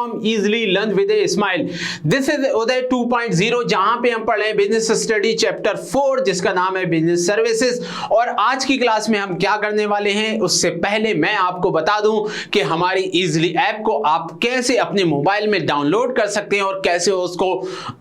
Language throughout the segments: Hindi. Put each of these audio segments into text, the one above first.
From easily learn with a smile. This is Uday 2.0 जहां पे हम पढ़ रहे हैं बिजनेस स्टडी चैप्टर 4 जिसका नाम है बिजनेस सर्विसेज। और आज की क्लास में हम क्या करने वाले हैं उससे पहले मैं आपको बता दूं कि हमारी इजली ऐप को आप कैसे अपने मोबाइल में डाउनलोड कर सकते हैं और कैसे उसको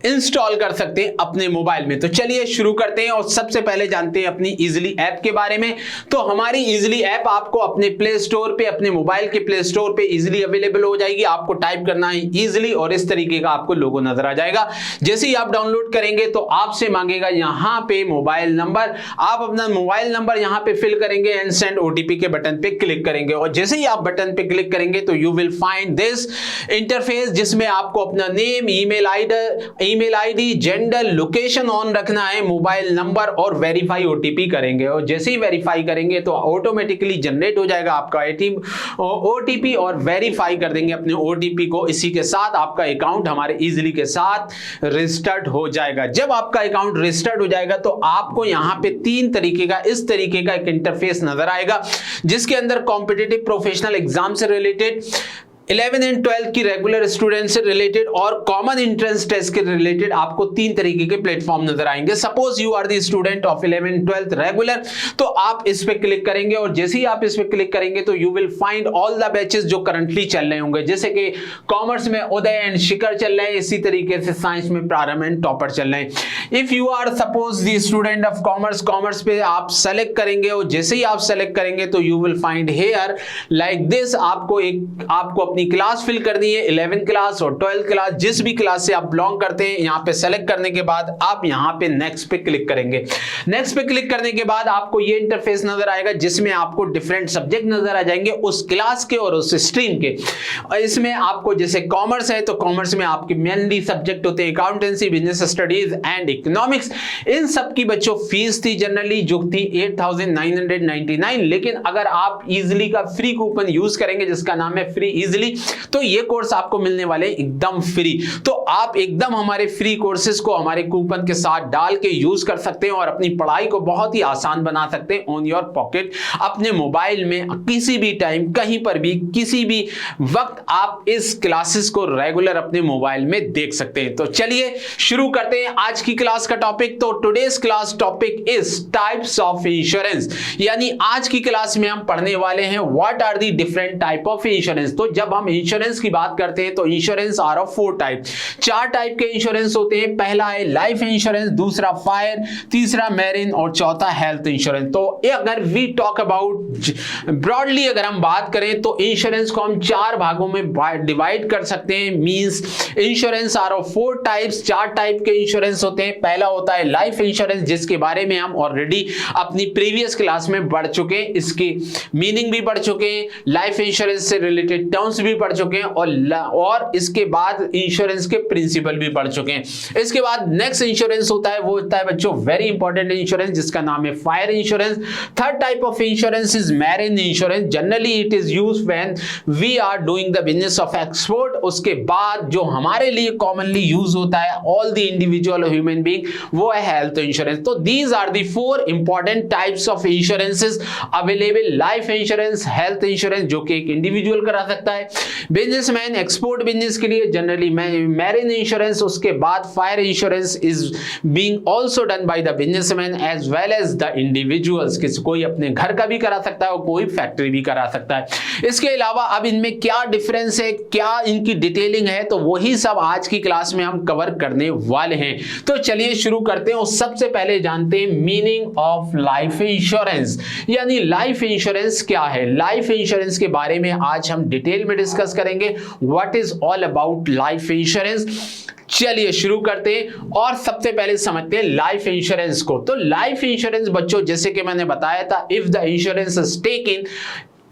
इंस्टॉल कर सकते हैं अपने मोबाइल में। तो चलिए शुरू करते हैं और सबसे पहले जानते हैं अपनी इजली ऐप के बारे में। तो हमारी इजली ऐप आपको अपने प्ले स्टोर पे, अपने मोबाइल के प्ले स्टोर पे इजीली अवेलेबल हो जाएगी। आपको टाइप करना है इजीली और इस तरीके का आपको लोगो नजर आ जाएगा। जैसे ही आप डाउनलोड करेंगे तो आपसे मांगेगा यहां पे मोबाइल नंबर। आप अपना मोबाइल नंबर यहां पे फिल करेंगे एंड सेंड ओटीपी के बटन पे क्लिक करेंगे और जैसे ही आप बटन पे क्लिक करेंगे तो you will find this interface जिसमें आपको अपना name, email ID, gender, location on रखना है, मोबाइल नंबर और वेरीफाई ओटीपी करेंगे। और जैसे ही वेरीफाई करेंगे तो ऑटोमेटिकली जनरेट हो जाएगा आपका ओटीपी और वेरीफाई कर देंगे अपने ओटीपी को। इसी के साथ आपका अकाउंट हमारे इजीली के साथ रजिस्टर्ड हो जाएगा। जब आपका अकाउंट रजिस्टर्ड हो जाएगा तो आपको यहां पे तीन तरीके का इस तरीके का एक इंटरफेस नजर आएगा जिसके अंदर कॉम्पिटिटिव प्रोफेशनल एग्जाम से रिलेटेड, 11 एंड 12 की रेगुलर स्टूडेंट से रिलेटेड और कॉमन एंट्रेंस टेस्ट के रिलेटेड आपको तीन तरीके के प्लेटफॉर्म नजर आएंगे। Suppose you are the student of 11 12th regular, तो आप इस पे क्लिक करेंगे और जैसे ही आप इस पे क्लिक करेंगे तो you will find all the batches जो करंटली चल रहे होंगे। जैसे कि कॉमर्स में उदय एंड शिखर चल रहे हैं, इसी तरीके से साइंस में प्रारंभ एंड टॉपर चल रहे हैं। If you are suppose the student of commerce पे आप सेलेक्ट करेंगे और जैसे ही आप सेलेक्ट करेंगे तो you will find here like this. आपको अपनी क्लास फिल करनी है, 11th क्लास और 12th क्लास, जिस भी क्लास से आप बिलोंग करते हैं। यहां पे सेलेक्ट करने के बाद आप यहां पे नेक्स्ट पे क्लिक करेंगे। नेक्स्ट पे क्लिक करने के बाद आपको ये इंटरफेस नजर आएगा जिसमें आपको डिफरेंट सब्जेक्ट नजर आ जाएंगे उस क्लास के और उस स्ट्रीम के। और इसमें आपको जैसे कॉमर्स है तो कॉमर्स में आपके मेनली सब्जेक्ट होते हैं accountancy, business studies and economics. इन सब की बच्चों फीस थी जनरली जो थी 8,999, लेकिन अगर आप इजीली का फ्री कूपन यूज करेंगे जिसका नाम है फ्री इजीली, तो ये कोर्स आपको मिलने वाले एकदम फ्री। तो आप एकदम हमारे फ्री कोर्सेज को हमारे कूपन के साथ डाल के यूज कर सकते हैं और अपनी पढ़ाई को बहुत ही आसान बना सकते हैं ऑन योर पॉकेट। अपने मोबाइल में किसी भी टाइम, कहीं पर भी, किसी भी वक्त आप इस क्लासेस को रेगुलर अपने मोबाइल में देख सकते हैं। तो चलिए शुरू करते हैं आज की क्लास का टॉपिक। तो today's class topic is types of insurance, यानी आज की क्लास में हम पढ़ने वाले हैं what are the different type of insurance. तो जब हम इंश्योरेंस की बात करते हैं तो insurance are of 4 type, 4 type के इंश्योरेंस होते हैं। पहला है लाइफ इंश्योरेंस, दूसरा फायर, तीसरा मैरिन और चौथा हेल्थ इंश्योरेंस। तो अगर वी टॉक अबाउट ब्रॉडली, अगर हम बात करें तो इंश्योरेंस को हम 4 भागों में डिवाइड कर सकते हैं। Means insurance are of 4 types, 4 type के इंश्योरेंस होते हैं। पहला होता है लाइफ इंश्योरेंस जिसके बारे में हम ऑलरेडी अपनी प्रीवियस क्लास में पढ़ चुके हैं, इसकी मीनिंग भी पढ़ चुके हैं, लाइफ इंश्योरेंस से रिलेटेड टर्म्स भी पढ़ चुके हैं और इसके बाद इंश्योरेंस के प्रिंसिपल भी पढ़ चुके हैं। इसके बाद नेक्स्ट इंश्योरेंस होता है, वो होता है बच्चों वेरी इंपॉर्टेंट इंश्योरेंस जिसका नाम है fire insurance. Third type of insurance is marine insurance. Generally it is used when we are doing the business of export. उसके बाद जो हमारे लिए कॉमनली यूज होता है all the individual human being, वो है हेल्थ इंश्योरेंस। तो these are the 4 important types of insurances available. Life insurance, health insurance जो कि एक इंडिविजुअल करा सकता है, बिजनेसमैन एक्सपोर्ट बिजनेस के लिए जनरली मैरिन इंश्योरेंस, उसके बाद fire insurance is being also done by the businessman as well as the individuals. किसी कोई अपने घर का भी करा सकता है और कोई फैक्ट्री भी करा सकता है। इसके अलावा अब इनमें क्या डिफरेंस है, क्या इनकी डिटेलिंग है, तो वही सब आज की क्लास में हम कवर करने वाले हैं। तो चलिए शुरू करते हैं और सबसे पहले जानते हैं मीनिंग ऑफ लाइफ इंश्योरेंस, यानी लाइफ इंश्योरेंस क्या है। लाइफ इंश्योरेंस के बारे में आज हम डिटेल में डिस्कस करेंगे what is all about life insurance. चलिए शुरू करते हैं और सबसे पहले समझते हैं लाइफ इंश्योरेंस को। तो लाइफ इंश्योरेंस बच्चों जैसे कि मैंने बताया था, if the insurance is taken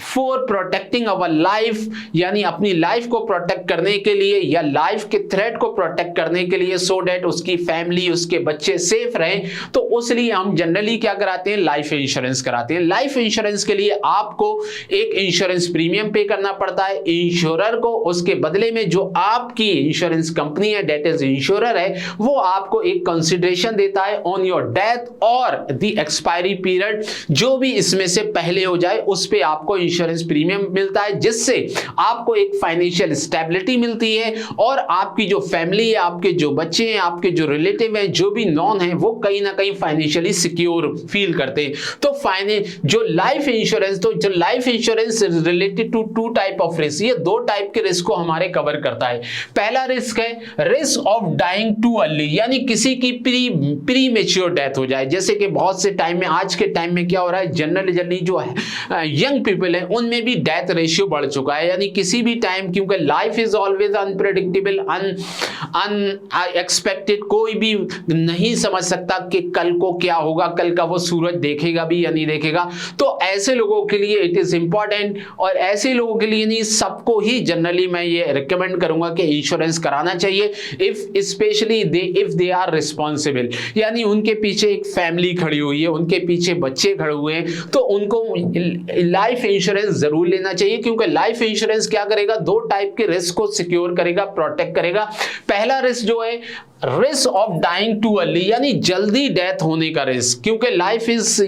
for protecting our life, यानी अपनी लाइफ को प्रोटेक्ट करने के लिए या लाइफ के थ्रेट को प्रोटेक्ट करने के लिए, सो डेट उसकी फैमिली, उसके बच्चे सेफ रहें, तो उसलिए हम जनरली क्या कराते हैं, लाइफ इंश्योरेंस कराते हैं। लाइफ इंश्योरेंस के लिए आपको एक इंश्योरेंस प्रीमियम पे करना पड़ता है इंश्योरर को। उसके बदले में जो आपकी इंश्योरेंस कंपनी है, डेट इज इंश्योरर है, वो आपको एक कंसिडरेशन देता है ऑन योर डेथ और द एक्सपायरी पीरियड, जो भी इसमें से पहले हो जाए उस पे आपको इंश्योरेंस प्रीमियम मिलता है, जिससे आपको एक फाइनेंशियल स्टेबिलिटी मिलती है और आपकी जो फैमिली है, आपके जो बच्चे हैं, आपके जो रिलेटिव हैं, जो भी नॉन है, वो कहीं ना कहीं फाइनेंशियली सिक्योर फील करते हैं। तो जो life insurance related to two type of risk, ये दो टाइप के रिस्क को हमारे कवर करता है। पहला रिस्क है risk of dying too early, यानी किसी की प्री मेच्योर डेथ हो जाए। जैसे कि बहुत से टाइम में, आज के टाइम में क्या हो रहा है, जनरली जो यंग पीपल है उनमें भी डेथ रेशियो बढ़ चुका है, यानी किसी भी टाइम, क्योंकि life is always unpredictable, unexpected, कोई भी नहीं समझ सकता कि कल को क्या होगा, कल का वो सूरज देखेगा भी या नहीं देखेगा। तो ऐसे लोगों के लिए इट इज इंपॉर्टेंट, और ऐसे लोगों के लिए नहीं, सबको ही जनरली मैं ये रिकमेंड करूंगा कि इंश्योरेंस कराना चाहिए, if specially if they are responsible, यानी उनके पीछे एक फैमिली खड़ी हुई है, उनके पीछे बच्चे खड़े हुए हैं, तो उनको लाइफ इंश्योरेंस जरूर लेना चाहिए। क्योंकि लाइफ इंश्योरेंस क्या करेगा, दो टाइप के रिस्क को सिक्योर करेगा, प्रोटेक्ट करेगा। पहला रिस्क जो है risk of dying too early, यानी जल्दी डेथ होने का रिस्क, क्योंकि लाइफ इज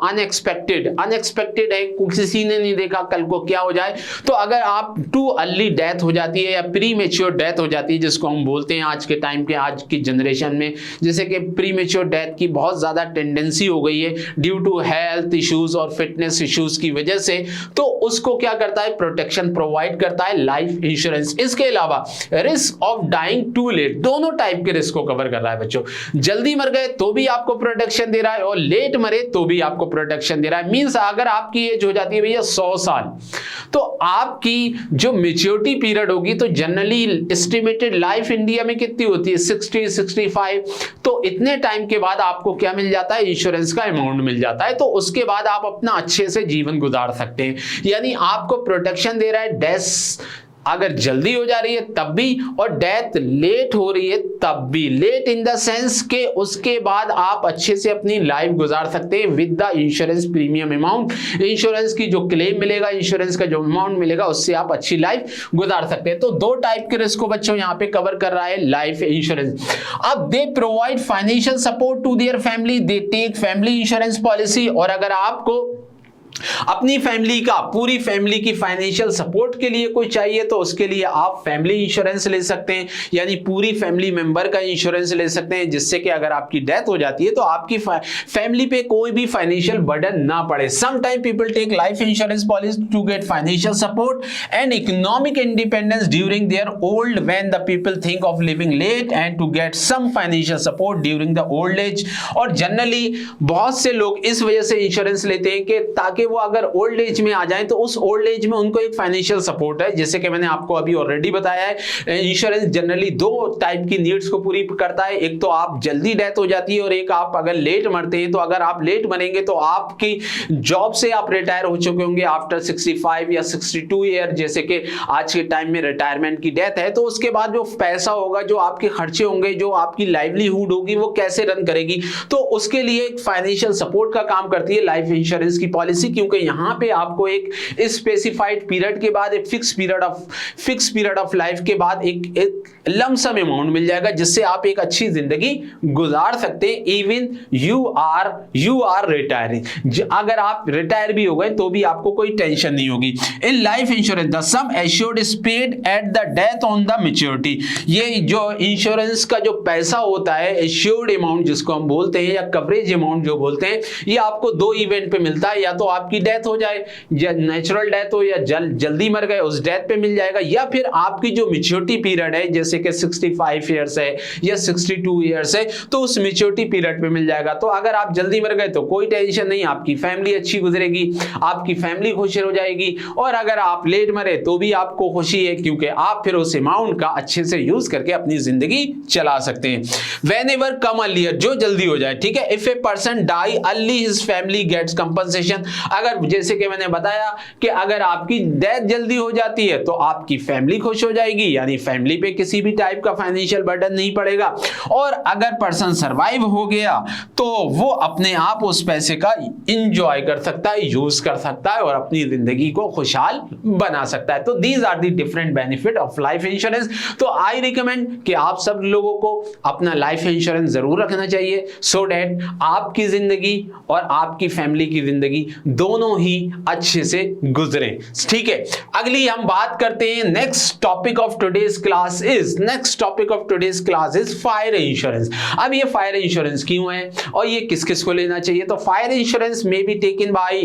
अनएक्सपेक्टेड है, किसी ने नहीं देखा कल को क्या हो जाए। तो अगर आप टू अर्ली डेथ हो जाती है या प्री मेच्योर डेथ हो जाती है, जिसको हम बोलते हैं आज के टाइम के, आज की जनरेशन में, जैसे कि प्री मेच्योर डेथ की बहुत ज्यादा टेंडेंसी हो गई है ड्यू टू हेल्थ इश्यूज और फिटनेस इश्यूज की वजह से, तो उसको क्या करता है, प्रोटेक्शन प्रोवाइड करता है लाइफ इंश्योरेंस। इसके अलावा risk of dying too late, दोनों टाइप के रिस्क को कवर कर रहा है बच्चों। जल्दी मर गए तो भी आपको प्रोटेक्शन दे रहा है, और लेट मरे तो भी आपको प्रोटेक्शन दे रहा है। मींस अगर आपकी एज हो जाती है भैया 100 साल, तो आपकी जो मैच्योरिटी पीरियड होगी, तो जनरली एस्टिमेटेड लाइफ इंडिया में कितनी होती है, 60 65, तो इतने टाइम के बाद आपको क्या मिल जाता है, इंश्योरेंस का अमाउंट मिल जाता है। तो उसके बाद आप अपना अच्छे से जीवन गुजार सकते हैं, यानी आपको प्रोटेक्शन दे रहा है। डेथ अगर जल्दी हो जा रही है तब भी, और डेथ लेट हो रही है तब भी, लेट इन द सेंस के उसके बाद आप अच्छे से अपनी लाइफ गुजार सकते हैं with the insurance premium amount. Insurance की जो क्लेम मिलेगा, इंश्योरेंस का जो अमाउंट मिलेगा, उससे आप अच्छी लाइफ गुजार सकते हैं। तो दो टाइप के रिस्क को बच्चों यहाँ पे कवर कर रहा है लाइफ इंश्योरेंस। अब they provide financial support to their family, they take family insurance policy, और अगर आपको अपनी फैमिली का, पूरी फैमिली की फाइनेंशियल सपोर्ट के लिए कोई चाहिए, तो उसके लिए आप फैमिली इंश्योरेंस ले सकते हैं, यानी पूरी फैमिली मेंबर का इंश्योरेंस ले सकते हैं, जिससे कि अगर आपकी डेथ हो जाती है तो आपकी फैमिली पे कोई भी फाइनेंशियल बर्डन ना पड़े। Some time people take life insurance policy to get financial support and economic independence during their old, when the people think of living late, and to get some financial support during the old age. और जनरली बहुत से लोग इस वजह से इंश्योरेंस लेते हैं कि ताकि वो अगर ओल्ड एज में आ जाएं तो उस ओल्ड एज में उनको एक फाइनेंशियल सपोर्ट है। जैसे कि मैंने आपको अभी ऑलरेडी बताया है, इंश्योरेंस जनरली दो टाइप की नीड्स को पूरी करता है। एक तो आप जल्दी डेथ हो जाती है, और एक आप अगर लेट मरते हैं। तो अगर आप लेट मरेंगे तो आपकी जॉब से आप रिटायर हो चुके होंगे आफ्टर 65 या 62 ईयर, जैसे कि आज के टाइम में रिटायरमेंट की डेथ है। तो उसके बाद जो पैसा होगा, जो आपके खर्चे होंगे, जो आपकी लाइवलीहुड होगी, वो कैसे रन करेगी, तो उसके लिए एक फाइनेंशियल सपोर्ट का काम करती है लाइफ इंश्योरेंस की पॉलिसी। क्योंकि यहां पे आपको एक स्पेसिफाइड पीरियड के बाद, एक फिक्स पीरियड ऑफ लाइफ के बाद एक लमसम अमाउंट मिल जाएगा, जिससे आप एक अच्छी जिंदगी गुजार सकते हैं। इवन यू आर रिटायरिंग, अगर आप रिटायर भी हो गए तो भी आपको कोई टेंशन नहीं होगी। In life insurance the sum assured is paid at the death on the maturity. ये जो इंश्योरेंस का जो पैसा होता है, एश्योर्ड अमाउंट जिसको हम बोलते हैं, या कवरेज अमाउंट जो बोलते हैं, ये आपको दो इवेंट पे मिलता है। या तो आपकी डेथ हो जाए, या नेचुरल डेथ हो, या जल्दी मर गए, उस डेथ पे मिल जाएगा, या फिर आपकी जो मैच्योरिटी पीरियड है, जैसे कि 65 ईयर्स है या 62 ईयर्स है, तो उस मैच्योरिटी पीरियड पे मिल जाएगा। तो अगर आप जल्दी मर गए तो कोई टेंशन नहीं, आपकी फैमिली अच्छी गुजरेगी, आपकी फैमिली खुश हो जाएगी। और अगर आप लेट मरे तो भी आपको खुशी है, क्योंकि आप फिर उस अमाउंट का अच्छे से यूज करके अपनी जिंदगी चला सकते हैं। Whenever come earlier, जो जल्दी हो जाए, ठीक है। If a person die early, his family gets compensation। अगर जैसे कि मैंने बताया कि अगर आपकी डेथ जल्दी हो जाती है तो आपकी फैमिली खुश हो जाएगी, यानी फैमिली पे किसी भी टाइप का फाइनेंशियल बर्डन नहीं पड़ेगा। और अगर पर्सन सर्वाइव हो गया तो वो अपने आप उस पैसे का इंजॉय कर सकता है, यूज कर सकता है, और अपनी जिंदगी को खुशहाल बना सकता है। तो these are the different benefit of life insurance. तो आई रिकमेंड कि आप सब लोगों को अपना लाइफ इंश्योरेंस जरूर रखना चाहिए, सो डैट आपकी जिंदगी और आपकी फैमिली की जिंदगी दोनों ही अच्छे से गुजरे। ठीक है, अगली हम बात करते हैं next topic of today's class is fire insurance. अब ये फायर इंश्योरेंस क्यों है और ये किस किस को लेना चाहिए? तो फायर इंश्योरेंस में बी टेकन बाय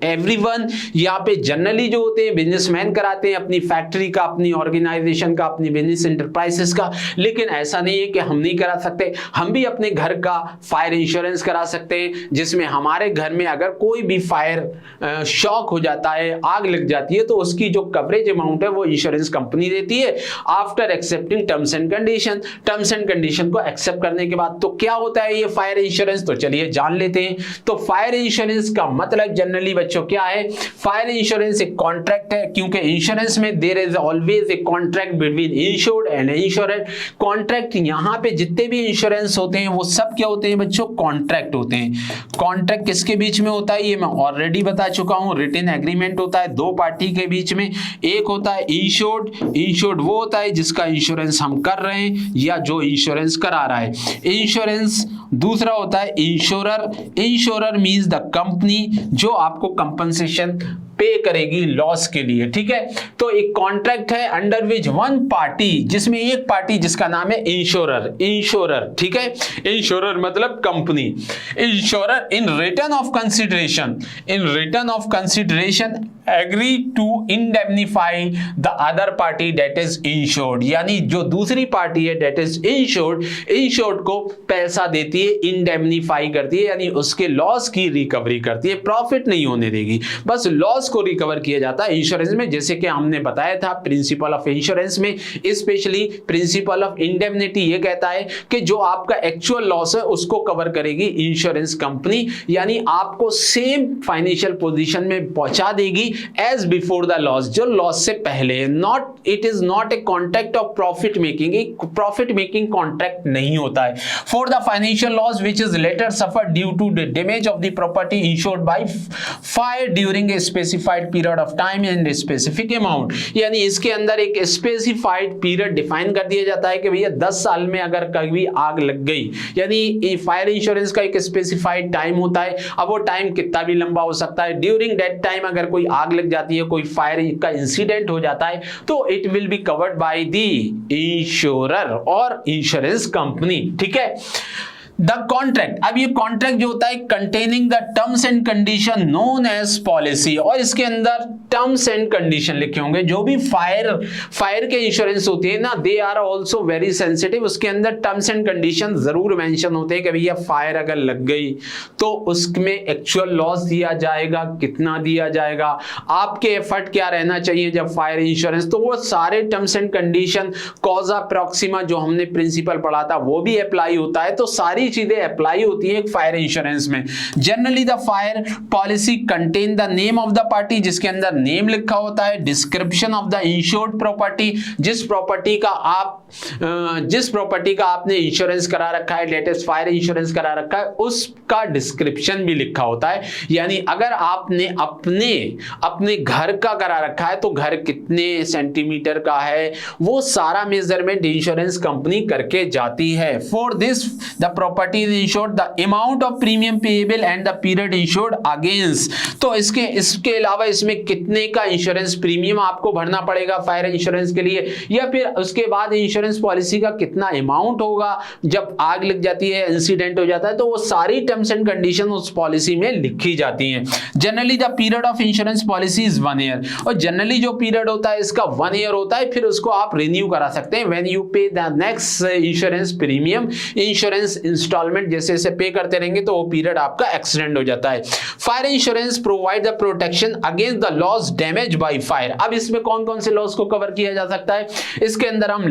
एवरीवन। यहाँ पे जनरली जो होते हैं बिजनेसमैन कराते हैं, अपनी फैक्ट्री का, अपनी ऑर्गेनाइजेशन का, अपनी बिजनेस इंटरप्राइजेस का। लेकिन ऐसा नहीं है कि हम नहीं करा सकते, हम भी अपने घर का फायर इंश्योरेंस करा सकते हैं, जिसमें हमारे घर में अगर कोई भी फायर शॉक हो जाता है, आग लग जाती है, तो उसकी जो कवरेज अमाउंट है वो इंश्योरेंस कंपनी देती है after accepting terms and condition. Terms and condition को एक्सेप्ट करने के बाद तो क्या होता है ये फायर इंश्योरेंस, तो चलिए जान लेते हैं। तो फायर इंश्योरेंस का मतलब जनरली बच्चों क्या है? फायर इंश्योरेंस एक कॉन्ट्रैक्ट है, क्योंकि इंश्योरेंस में there is always a contract between insured and insurer. Contract, यहां पे जितने भी इंश्योरेंस होते हैं वो सब क्या होते हैं बच्चों? कॉन्ट्रैक्ट होते हैं। कॉन्ट्रैक्ट किसके बीच में होता है ये मैं ऑलरेडी बता चुका हूं। रिटन एग्रीमेंट होता है दो पार्टी के बीच में। एक होता है इंश्योर्ड वो होता है जिसका इंश्योरेंस हम कर रहे हैं या जो इंश्योरेंस करा रहा है इंश्योरेंस। दूसरा होता है इंश्योरर मींस द कंपनी जो आपको कंपनसेशन पे करेगी लॉस के लिए। ठीक है, तो एक कॉन्ट्रैक्ट है अंडर विच वन पार्टी, जिसमें एक पार्टी जिसका नाम है इंश्योरर। ठीक है, इंश्योरर मतलब company. Insurer in return of consideration agree to indemnify the other party that is insured, यानी जो दूसरी पार्टी है दैट इज इंश्योर्ड को पैसा देती है, इंडेमनीफाई करती है, यानी उसके लॉस की रिकवरी करती है, प्रॉफिट नहीं होने देगी, बस लॉस को रिकवर किया जाता है इंश्योरेंस में। जैसे कि हमने बताया था प्रिंसिपल ऑफ इंश्योरेंस में, स्पेशली प्रिंसिपल ऑफ इंडेमनिटी ये कहता है कि जो आपका एक्चुअल लॉस है उसको कवर करेगी इंश्योरेंस कंपनी, यानी आपको सेम फाइनेंशियल पोजीशन में पहुंचा देगी एज बिफोर द लॉस, जो लॉस से पहले है। It is not a contract of profit making, एक प्रॉफिट मेकिंग कॉन्ट्रैक्ट नहीं होता है। For the financial loss which is later suffered due to the damage of the property insured by fire during a specified period of time and specific amount, यानी इसके अंदर एक स्पेसिफाइड पीरियड डिफाइन कर दिया जाता है कि भैया 10 साल में अगर कभी आग लग गई, यानी फायर इंश्योरेंस का एक स्पेसिफाइड टाइम होता है। अब वो टाइम कितना भी लंबा हो सकता है। ड्यूरिंग दैट टाइम अगर कोई आग लग जाती है, कोई फायर का इंसिडेंट हो जाता है, तो it will be covered by the insurer और इंश्योरेंस कंपनी। ठीक है, द कॉन्ट्रैक्ट, अब ये कॉन्ट्रैक्ट जो होता है containing the terms and condition known as policy, और इसके अंदर टर्म्स एंड कंडीशन लिखे होंगे। जो भी फायर के इंश्योरेंस होती है ना, they are also very sensitive, उसके अंदर टर्म्स एंड कंडीशन जरूर मेंशन होते हैं कि भैया फायर अगर लग गई तो उसमें एक्चुअल लॉस दिया जाएगा, कितना दिया जाएगा, आपके एफर्ट क्या रहना चाहिए जब फायर इंश्योरेंस, तो वो सारे टर्म्स एंड कंडीशन, कॉजा प्रॉक्सिमा जो हमने प्रिंसिपल पढ़ा था वो भी अप्लाई होता है। तो सारी चीजें अप्लाई होती है फायर इंश्योरेंस में। Generally the fire policy contain the name of the party, जिसके अंदर नेम लिखा होता है, description of the insured property, जिस प्रॉपर्टी का आपने इंश्योरेंस करा रखा है, लेटेस्ट फायर इंश्योरेंस करा रखा है, उसका डिस्क्रिप्शन भी लिखा होता है। यानी अगर आपने अपने घर का करा रखा है तो घर कितने सेंटीमीटर का है वो सारा मेजरमेंट इंश्योरेंस कंपनी करके जाती है। For this the property is insured, the amount of premium payable and the period insured against, तो इसके अलावा इसमें कितने का इंश्योरेंस प्रीमियम आपको भरना पड़ेगा फायर इंश्योरेंस के लिए, या फिर उसके बाद इंश्योरेंस पॉलिसी का कितना अमाउंट होगा जब आग लग जाती है, इंसिडेंट हो जाता है, तो वो सारी टर्म्स एंड कंडीशन उस पॉलिसी में लिखी जाती हैं। Generally the period of insurance policy is 1 year, और जनरली जो पीरियड होता है इसका 1 ईयर होता है, फिर उसको आप रिन्यू करा सकते हैं when you pay the next insurance premium, insurance instalment जैसे जैसे पे करते रहेंगे तो वो पीरियड आपका एक्सटेंड हो जाता है। Fire insurance provide the protection against the loss damage by fire. अब इसमें कौन कौन से लॉस को कवर किया जा सकता है? इसके अंदर हम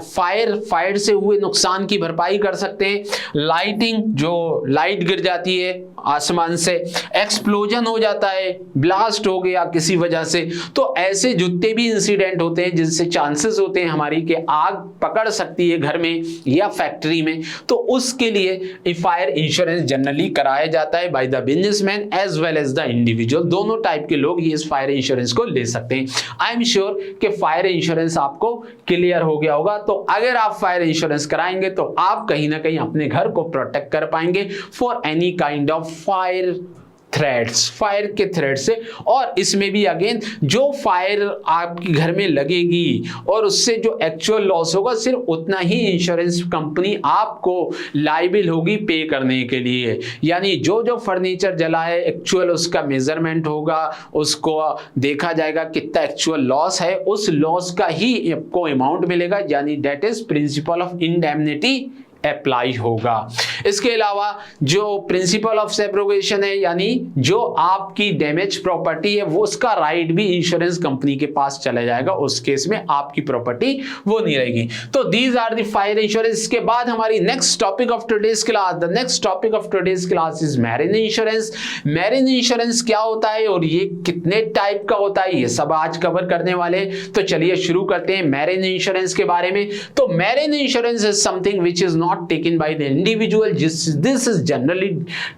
फायर से हुए नुकसान की भरपाई कर सकते हैं, लाइटिंग, जो लाइट गिर जाती है आसमान से, एक्सप्लोजन हो जाता है, ब्लास्ट हो गया किसी वजह से, तो ऐसे जितने भी इंसिडेंट होते हैं जिनसे चांसेस होते हैं हमारी कि आग पकड़ सकती है घर में या फैक्ट्री में, तो उसके लिए फायर इंश्योरेंस जनरली कराया जाता है by the businessman as well as the individual. दोनों टाइप के लोग इस फायर इंश्योरेंस को ले सकते हैं। आई एम श्योर कि फायर इंश्योरेंस आपको क्लियर हो गया होगा। तो अगर आप फायर इंश्योरेंस कराएंगे तो आप कहीं ना कहीं अपने घर को प्रोटेक्ट कर पाएंगे for any kind of fire threads, fire के थ्रेड से। और इसमें भी अगेन जो फायर आपके घर में लगेगी और उससे जो एक्चुअल लॉस होगा सिर्फ उतना ही इंश्योरेंस कंपनी आपको लायबिल होगी पे करने के लिए। यानी जो जो फर्नीचर जला है एक्चुअल उसका मेजरमेंट होगा, उसको देखा जाएगा कितना एक्चुअल लॉस है, उस लॉस का ही आपको अमाउंट मिलेगा, यानी that is principle of indemnity apply होगा। इसके अलावा जो प्रिंसिपल ऑफ सेब्रोगेशन है, यानी जो आपकी डैमेज प्रॉपर्टी है वो उसका राइट भी इंश्योरेंस कंपनी के पास चला जाएगा, उस केस में आपकी प्रॉपर्टी वो नहीं रहेगी। तो these are the fire insurance. इसके बाद हमारी next topic of today's class, the next topic of today's class is marine insurance. Marine insurance क्या होता है और ये कितने टाइप का होता है, ये सब आज कवर करने वाले हैं। तो चलिए शुरू करते हैं मैरिन इंश्योरेंस के बारे में। तो marine insurance is something which is not taken by the individual, this is generally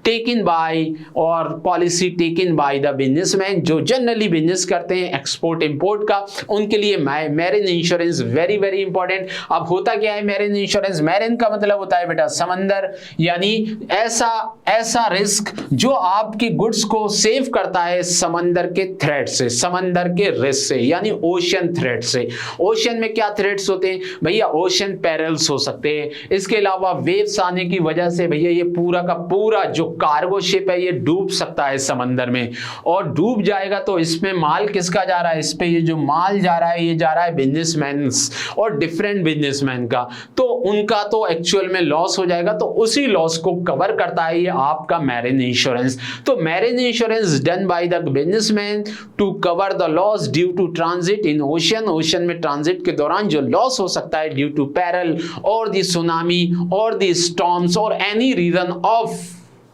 taken by or policy taken by the businessman, जो जनरली बिजनेस करते हैं एक्सपोर्ट इंपोर्ट का, उनके लिए marine insurance very very important. अब होता क्या है मैरिन इंश्योरेंस? मैरिन का मतलब होता है बेटा समंदर, यानी ऐसा रिस्क जो आपकी गुड्स को सेव करता है समंदर के थ्रेट से, समंदर के रिस्क से, यानी ओशन थ्रेट से। ओशन में क्या थ्रेट्स होते हैं भैया? ओशन पेरल्स हो सकते हैं, इसके अलावा वेव्स आने की वजह से भैया ये पूरा का पूरा जो कार्गो शिप है ये डूब सकता है समंदर में, और डूब जाएगा तो इसमें माल किसका जा रहा है? इस पे ये जो माल जा रहा है ये जा रहा है बिजनेसमैन और डिफरेंट बिजनेसमैन का, तो उनका तो एक्चुअल में लॉस हो जाएगा, तो उसी लॉस को कवर करता है ये आपका मैरिन इंश्योरेंस। तो marine insurance done by the businessman to cover the loss due to transit in ocean, ocean में ट्रांजिट के दौरान जो लॉस हो सकता है ड्यू टू पैरल और the tsunami or the storms or any reason of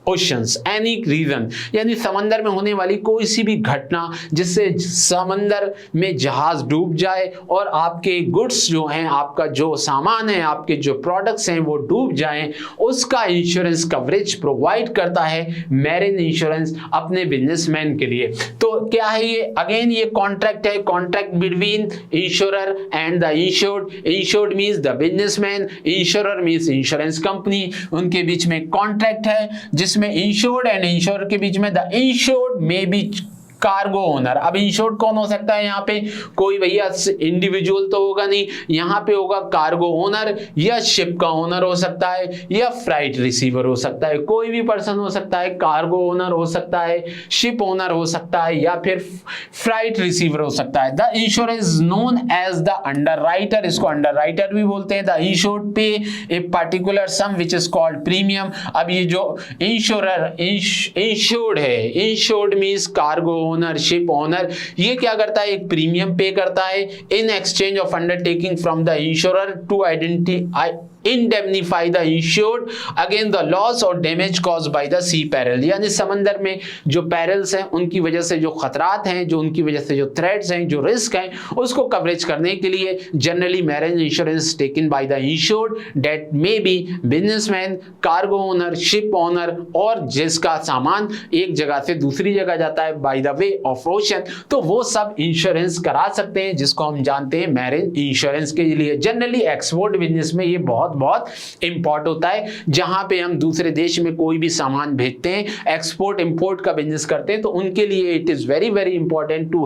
oceans, any reason, यानी समंदर में होने वाली कोई सी भी घटना जिससे समंदर में जहाज डूब जाए और आपके गुड्स जो हैं, आपका जो सामान है, आपके जो प्रोडक्ट्स हैं वो डूब जाएं, उसका इंश्योरेंस कवरेज प्रोवाइड करता है मैरिन इंश्योरेंस अपने बिजनेसमैन के लिए। तो क्या है ये? अगेन ये कॉन्ट्रैक्ट है, contract between insurer and the insured. Insured means the businessman, insurer means insurance company, उनके बीच में कॉन्ट्रैक्ट है जिसमें इंश्योर्ड एंड इंश्योर के बीच में the insured may be cargo owner. अब इंश्योर्ड कौन हो सकता है? यहाँ पे कोई भैया इंडिविजुअल तो होगा नहीं, यहाँ पे होगा कार्गो ओनर, या शिप का ओनर हो सकता है, या फ्राइट रिसीवर हो सकता है, कोई भी पर्सन हो सकता है, कार्गो ओनर हो सकता है, शिप ओनर हो सकता है, या फिर फ्राइट रिसीवर हो सकता है। The insurance known as the underwriter, इसको अंडरराइटर भी बोलते हैं। The insured pay a particular sum which is called premium. अब ये जो इंश्योरर इंश्योर्ड है, insured means cargo owner, ship owner, ये क्या करता है? एक प्रीमियम पे करता है in exchange of undertaking from the insurer to indemnify the insured against the loss or damage caused by the sea peril, यानी समंदर में जो पैरल्स हैं उनकी वजह से जो खतरात हैं, जो उनकी वजह से जो थ्रेट्स हैं, जो रिस्क हैं, उसको कवरेज करने के लिए generally marine insurance taken by the insured that may be businessman, cargo owner, ship owner, और जिसका सामान एक जगह से दूसरी जगह जाता है by the way of ocean, तो वो सब इंश्योरेंस करा सकते हैं, जिसको हम जानते हैं मैरिन इंश्योरेंस के लिए। जनरली एक्सपोर्ट बिजनेस में ये बहुत इंपॉर्टेंट होता है, जहां पे हम दूसरे देश में कोई भी सामान भेजते हैं, एक्सपोर्ट इंपोर्ट का बिजनेस करते हैं, तो उनके लिए it is very very important to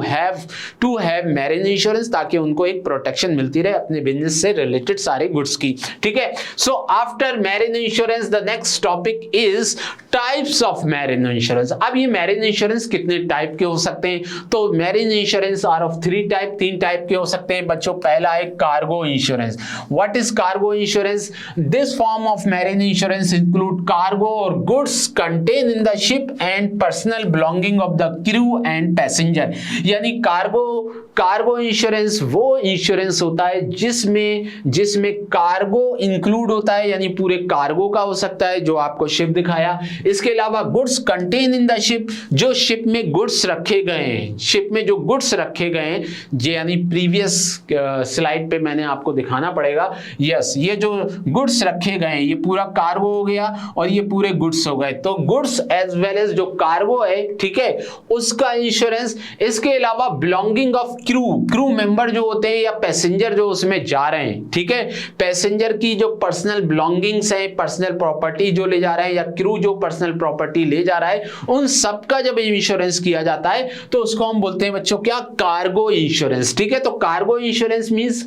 have marine insurance, ताकि उनको एक प्रोटेक्शन मिलती रहे अपने बिजनेस से रिलेटेड सारे गुड्स की। ठीक है, so after marine insurance the next topic is types of marine insurance. अब ये मैरिन इंश्योरेंस कितने टाइप के हो सकते हैं? तो मैरिन इंश्योरेंस आर ऑफ तीन टाइप के हो सकते हैं बच्चों। पहला है cargo insurance. What is cargo insurance? This form of marine insurance include cargo or goods contained in the ship and personal belonging of the crew and passenger। यानी कार्गो इंश्योरेंस वो इंश्योरेंस होता है जिसमें कार्गो इंक्लूड होता है, यानी पूरे कार्गो का हो सकता है जो आपको शिप दिखाया। इसके अलावा goods contain in the ship, जो शिप में गुड्स रखे गए हैं, शिप में जो गुड्स रखे गए हैं, यानी प्रीवियस स्लाइड पे मैंने आपको दिखाना पड़ेगा। यस, ये जो गुड्स रखे गए ये पूरा कार्गो हो गया और ये पूरे गुड्स हो गए, तो गुड्स एज वेल एज जो कार्गो है, ठीक है, उसका इंश्योरेंस। इसके अलावा बिलोंगिंग ऑफ क्रू मेंबर जो होते हैं या पैसेंजर जो उसमें जा रहे हैं, ठीक है, पैसेंजर की जो पर्सनल बिलोंगिंग्स है, पर्सनल प्रॉपर्टी जो ले जा रहे हैं या क्रू जो पर्सनल प्रॉपर्टी ले जा रहा है, उन सबका जब इंश्योरेंस किया जाता है तो उसको हम बोलते हैं बच्चों क्या, कार्गो इंश्योरेंस। ठीक है, तो cargo insurance means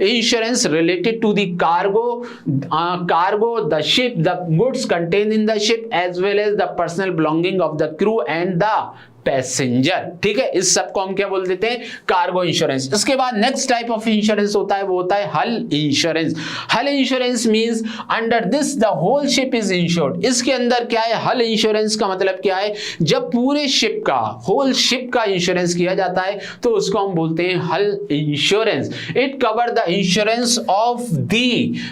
insurance related to the cargo the ship, the goods contain in the ship as well as the personal belonging of the crew and the passenger. ठीक है, इस सब को हम क्या बोल देते हैं, कार्गो इंश्योरेंस। इसके बाद नेक्स्ट टाइप ऑफ इंश्योरेंस होता है, वो होता है hull insurance. Hull insurance means under this the whole ship is insured. इसके अंदर क्या है, हल इंश्योरेंस का मतलब क्या है, जब पूरे शिप का, होल शिप का इंश्योरेंस किया जाता है तो उसको हम बोलते हैं हल insurance. It cover the insurance of the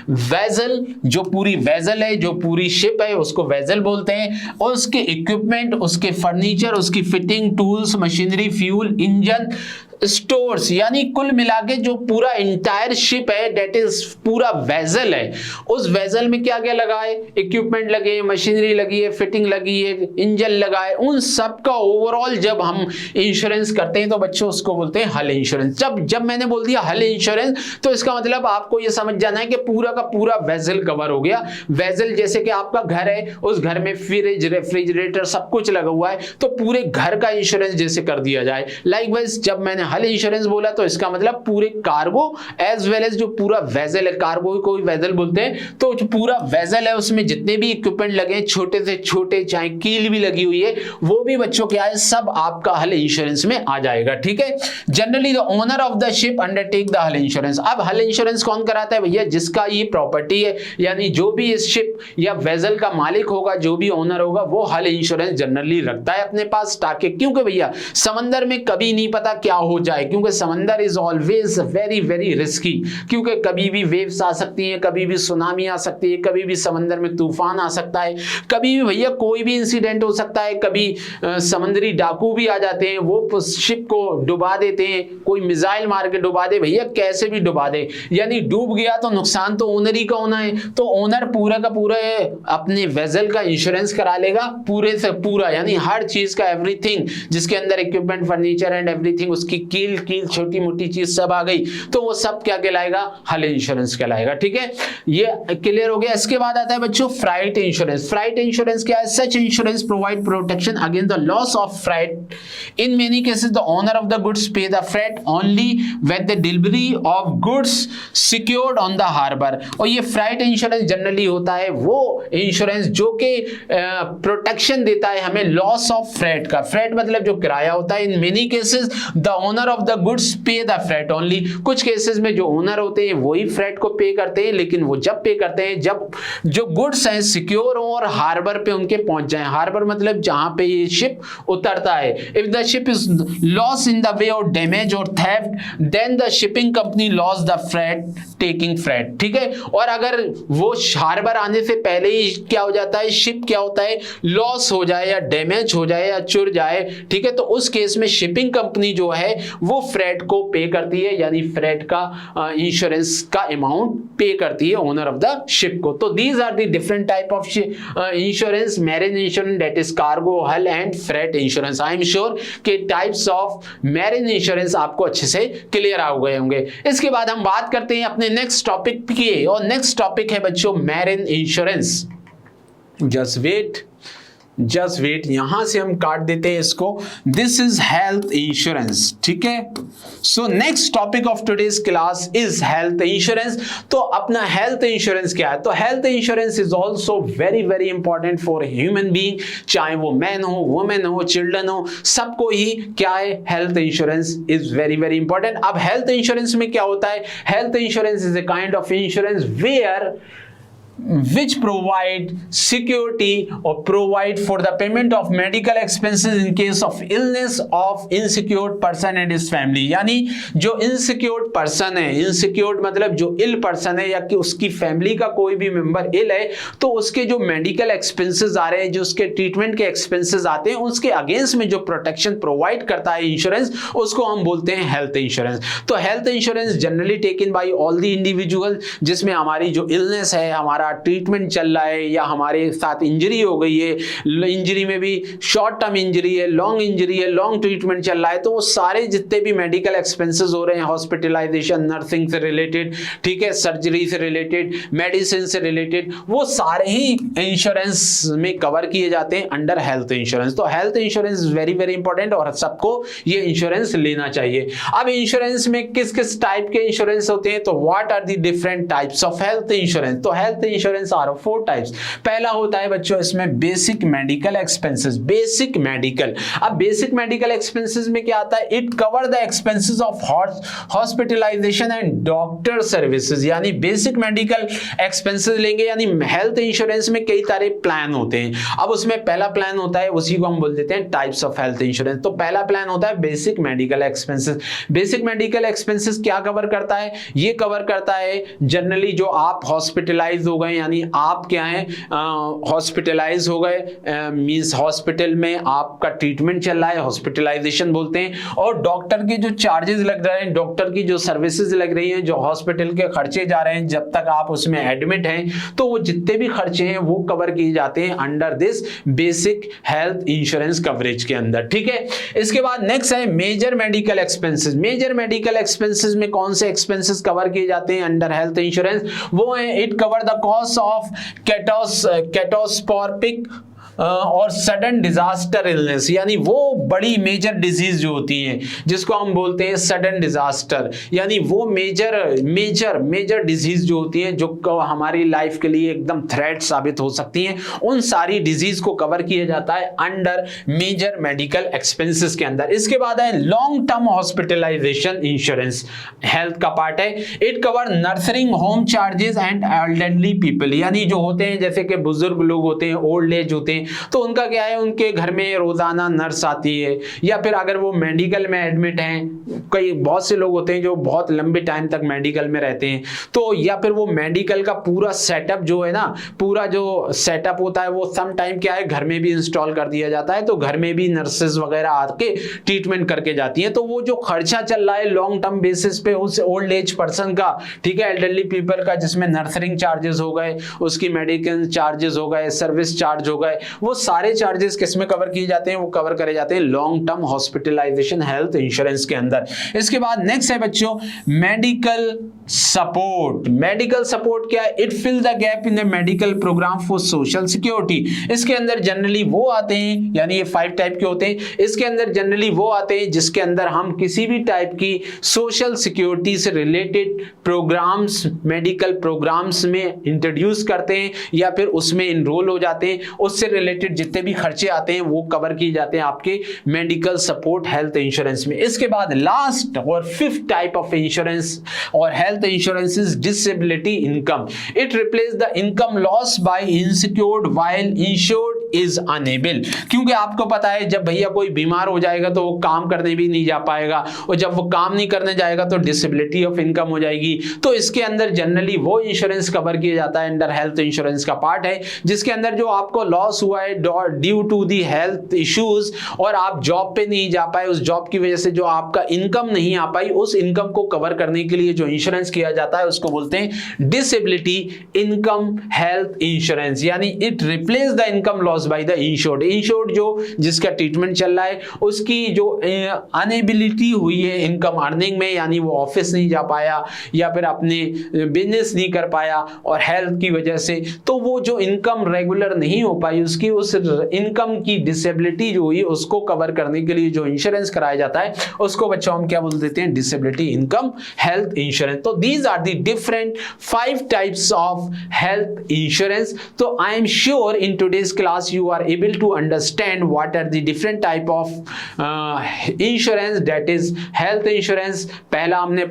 vessel, जो पूरी वेसल है, जो पूरी शिप है उसको वेसल बोलते हैं, और उसके इक्विपमेंट, उसके फर्नीचर, उसकी fitting, tools, machinery, fuel, engine, stores, यानी कुल मिलाके जो पूरा इंटायर शिप है, डेट इज पूरा वेसल है, उस वेसल में क्या क्या लगा है, इक्विपमेंट लगे हैं, मशीनरी लगी है, फिटिंग लगी है, इंजन लगा है, उन सब का ओवरऑल जब हम इंश्योरेंस करते हैं तो बच्चों उसको बोलते हैं हल इंश्योरेंस। जब मैंने बोल दिया हल इंश्योरेंस तो इसका मतलब आपको यह समझ जाना है कि पूरा का पूरा वेसल कवर हो गया। वेसल जैसे कि आपका घर है, उस घर में फ्रिज, रेफ्रिजरेटर सब कुछ लगा हुआ है, तो पूरे घर का इंश्योरेंस जैसे कर दिया जाए। लाइकवाइज जब मैंने हल इंश्योरेंस बोला तो इसका मतलब पूरे कार्गो एज वेल एज जो पूरा वेसल है, कार्गो को भी वेसल बोलते हैं, तो जो पूरा वेसल है उसमें जितने भी इक्विपमेंट लगे हैं, छोटे से छोटे, चाहे कील भी लगी हुई है, वो भी बच्चों क्या है, सब आपका हल इंश्योरेंस में आ जाएगा। ठीक है, generally the owner of the ship undertake the हल इंश्योरेंस। अब हल इंश्योरेंस कौन कराता है भैया, जिसका ये प्रॉपर्टी है, यानी जो भी इस शिप या वेसल का मालिक होगा, जो भी ओनर होगा, वो हल इंश्योरेंस जनरली रखता है अपने पास, ताकि क्योंकि भैया समंदर में कभी नहीं पता क्या हो जाए, क्योंकि समंदर is always very very risky, क्योंकि कभी भी वेव्स आ सकती हैं, कभी भी सुनामी आ सकती है, कभी भी समंदर में तूफान आ सकता है, कभी भी भैया कोई भी इंसिडेंट हो सकता है, कभी समुद्री डाकू भी आ जाते हैं, वो शिप को डुबा देते हैं, कोई मिसाइल मार के डुबा दे, भैया कैसे भी डुबा दे, यानी डूब गया तो नुकसान तो ओनर ही का होना है, तो ओनर पूरा का पूरा अपने वेसल का इंश्योरेंस करा लेगा, पूरे से पूरा, यानी हर चीज का, एवरीथिंग जिसके अंदर इक्विपमेंट, फर्नीचर एंड एवरीथिंग, उसकी कील छोटी मोटी चीज सब आ गई, तो वो सब क्या कहलाएगा, हल इंश्योरेंस कहलाएगा। ठीक है, ये क्लियर हो गया। इसके बाद आता है बच्चों फ्राइट इंश्योरेंस। फ्राइट इंश्योरेंस क्या है, such insurance provide protection against the loss of freight. In many cases the owner of the goods pay the freight only when the delivery of goods secured on the harbour. और ये फ्राइट इंश्योरेंस जनरली होता है वो इंश्योरेंस जो कि प्रोटेक्शन देता है हमें लॉस ऑफ फ्रेट का। फ्रेट मतलब जो किराया होता है। इन many cases the owner of the goods pay the freight only. कुछ केसेस में जो ओनर होते हैं वही फ्रेट को पे करते हैं, लेकिन वो जब पे करते हैं जब जो गुड्स हैं सिक्योर हो और हार्बर पे उनके पहुंच जाएं। हार्बर मतलब जहां पे ये शिप उतरता है। If the ship is loss in the way और डैमेज और theft then the shipping company loss the freight taking freight. ठीक है, और अगर वो हार्बर आने से पहले ही क्या हो जाता है, शिप क्या होता है, लॉस हो जाए या डैमेज हो जाए या चुर जाए, ठीक है, तो उस केस में शिपिंग कंपनी जो है वो फ्रेट को पे करती है, यानी फ्रेट का इंश्योरेंस का अमाउंट पे करती है ओनर ऑफ द शिप को। तो these are the different type of insurance, marine insurance, that is cargo, hull and freight insurance. I am sure कि टाइप्स ऑफ मैरिन इंश्योरेंस आपको अच्छे से क्लियर हो गए होंगे। इसके बाद हम बात करते हैं अपने नेक्स्ट टॉपिक की, और नेक्स्ट टॉपिक है बच्चों मैरिन इंश्योरेंस। जस्ट वेट, यहां से हम काट देते हैं इसको। This is health insurance. ठीक है, so next topic of today's class is health insurance. तो अपना हेल्थ इंश्योरेंस क्या है, तो health insurance is also very very important for human being, चाहे वो मैन हो, वुमेन हो, चिल्ड्रन हो, सबको ही क्या है, health insurance is very very important. अब हेल्थ इंश्योरेंस में क्या होता है, health insurance is a kind of insurance where which provide security or provide for the payment of medical expenses in case of illness of insecured person and his family। यानी जो insecured person है, insecured मतलब जो ill person है या कि उसकी फैमिली का कोई भी मेंबर ill है, तो उसके जो मेडिकल एक्सपेंसेस आ रहे हैं, जो उसके ट्रीटमेंट के एक्सपेंसेस आते हैं, उसके अगेंस्ट में जो प्रोटेक्शन प्रोवाइड करता है इंश्योरेंस, उसको हम बोलते हैं हेल्थ इंश्योरेंस। तो health insurance generally taken by all the individual, जिसमें हमारी जो इलनेस है, हमारा ट्रीटमेंट चल रहा है या हमारे साथ इंजरी हो गई है, इंजरी में भी शॉर्ट टर्म इंजरी है, लॉन्ग ट्रीटमेंट चल रहा है, तो वो सारे जितने भी मेडिकल एक्सपेंसेस हो रहे हैं, हॉस्पिटलाइजेशन, नर्सिंग से रिलेटेड, ठीक है, सर्जरी से रिलेटेड, मेडिसिन से रिलेटेड, वो सारे ही इंश्योरेंस में कवर किए जाते हैं अंडर हेल्थ इंश्योरेंस। तो health insurance very very important और सबको ये इंश्योरेंस लेना चाहिए। अब इंश्योरेंस में किस किस टाइप के इंश्योरेंस होते हैं, तो what are the different types of health insurance. तो health insurance are of 4 types. पहला होता है बच्चों इसमें basic medical expenses, basic medical. अब बेसिक मेडिकल एक्सपेंसेस में क्या आता है, it cover the expenses of hospitalisation and doctor services, यानी बेसिक मेडिकल एक्सपेंसेस लेंगे, यानी हेल्थ इंश्योरेंस में कई सारे प्लान होते हैं। अब उसमें पहला प्लान होता है, उसी को हम बोल देते हैं टाइप्स ऑफ हेल्थ इंश्योरेंस। तो पहला प्लान होता है basic medical expenses. Basic medical expenses क्या कवर करता है, ये कवर करता है जनरली जो आप हॉस्पिटलाइज हो गए, यानी आप क्या है हॉस्पिटलाइज हो गए, मींस हॉस्पिटल में आपका ट्रीटमेंट चल रहा है, हॉस्पिटलाइजेशन बोलते हैं, और डॉक्टर के जो चार्जेस लग रहे हैं, डॉक्टर की जो सर्विसेज लग रही हैं, जो हॉस्पिटल के खर्चे जा रहे हैं जब तक आप उसमें एडमिट हैं, तो वो जितने भी खर्चे हैं वो कवर किए जाते हैं under this basic health insurance coverage के अंदर, ठीक है। इसके बाद नेक्स्ट है major medical expenses. Major medical expenses में कौन से एक्सपेंसेस कवर किए जाते हैं अंडर हेल्थ इंश्योरेंस, वो है it cover the cost of catastrophic और सडन डिजास्टर इलनेस, यानी वो बड़ी मेजर डिजीज जो होती हैं जिसको हम बोलते हैं सडन डिजास्टर, यानी वो मेजर डिजीज जो होती हैं जो हमारी लाइफ के लिए एकदम थ्रेट साबित हो सकती हैं, उन सारी डिजीज को कवर किया जाता है अंडर मेजर मेडिकल एक्सपेंसेस के अंदर। इसके बाद है long term hospitalisation insurance, health का पार्ट है। It cover nursing home charges and elderly people, यानी जो होते हैं जैसे कि बुजुर्ग लोग होते हैं, ओल्ड एज होते हैं, तो उनका क्या है, उनके घर में रोजाना नर्स आती है, या फिर अगर वो मेडिकल में एडमिट हैं, कई बहुत से लोग होते हैं जो बहुत लंबे टाइम तक मेडिकल में रहते हैं, तो या फिर वो मेडिकल का पूरा सेटअप जो है ना, पूरा जो सेटअप होता है वो सम टाइम क्या है घर में भी इंस्टॉल कर दिया जाता है, तो घर में भी नर्सेज वगैरह आके ट्रीटमेंट करके जाती हैं। तो वो जो खर्चा चल रहा है लॉन्ग टर्म बेसिस पे उस ओल्ड एज पर्सन का, ठीक है, एल्डरली पीपल का, जिसमें नर्सिंग चार्जेस हो गए, उसकी मेडिकल चार्जेस हो गए, सर्विस चार्ज हो गए, वो सारे चार्जेस किसमें कवर किए जाते हैं, वो कवर करे जाते हैं long term hospitalisation health insurance के अंदर। इसके बाद नेक्स्ट है बच्चों मेडिकल सपोर्ट। मेडिकल सपोर्ट क्या है, it fill the gap in the medical programme for social security. इसके अंदर जनरली वो आते हैं, यानी ये 5 टाइप के होते हैं, इसके अंदर जनरली वो आते हैं जिसके अंदर हम किसी भी टाइप की सोशल सिक्योरिटी से रिलेटेड प्रोग्राम्स, मेडिकल प्रोग्राम्स में इंट्रोड्यूस करते हैं या फिर उसमें इनरोल हो जाते हैं, उससे रिलेटेड जितने भी खर्चे आते हैं वो कवर किए जाते हैं आपके मेडिकल सपोर्ट हेल्थ इंश्योरेंस में। इसके बाद लास्ट और 5th टाइप ऑफ इंश्योरेंस और health insurance is disability income. It replace the income loss by insured while insured is unable. क्योंकि आपको पता है जब भैया कोई बीमार हो जाएगा तो वो काम करने भी नहीं जा पाएगा, और जब वो काम नहीं करने जाएगा तो डिसेबिलिटी ऑफ इनकम हो जाएगी। तो इसके अंदर जनरली वो इंश्योरेंस कवर किया जाता है अंडर हेल्थ इंश्योरेंस का पार्ट है, जिसके अंदर जो आपको लॉस हुआ है due to the health issues और आप जॉब पे नहीं जा पाए, उस जॉब की वजह से जो आपका इनकम नहीं आ पाई, उस इनकम को कवर करने के लिए जो इंश्योरेंस किया जाता है उसको बोलते हैं डिसेबिलिटी इनकम हेल्थ इंश्योरेंस, यानी it replace the income loss by the insured. Insured जो जिसका ट्रीटमेंट चल रहा है उसकी जो अनेबिलिटी हुई है इनकम अर्निंग में, यानी वो ऑफिस नहीं जा पाया या फिर अपने बिजनेस नहीं कर पाया और हेल्थ की वजह से, तो वो जो इनकम रेगुलर नहीं हो पाई उसकी उस इनकम की डिसेबिलिटी जो हुई उसको कवर करने के लिए जो इंश्योरेंस कराया जाता है उसको बच्चों हम क्या बोल देते हैं, डिसेबिलिटी इनकम हेल्थ इंश्योरेंस। तो these are the different 5 types of health insurance. तो I am sure in today's class you are able to understand what are the different type of insurance, that is health insurance. पहला हमने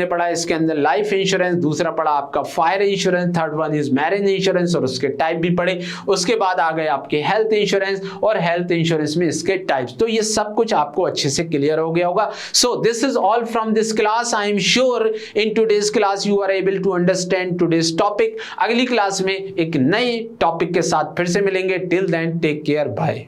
पढ़ा इसके अंदर लाइफ इंश्योरेंस, दूसरा पढ़ा आपका fire insurance, third one is marriage insurance और उसके टाइप भी पढ़े। उसके बाद आ गए आपके हेल्थ इंश्योरेंस और हेल्थ इंश्योरेंस में इसके टाइप्स। तो ये सब कुछ आपको अच्छे से क्लियर हो गया होगा। So this is all from this class. I am sure in today's class you are able to understand today's topic. अगली क्लास में एक नए टॉपिक के साथ फिर से मिलेंगे। Till then take care, bye.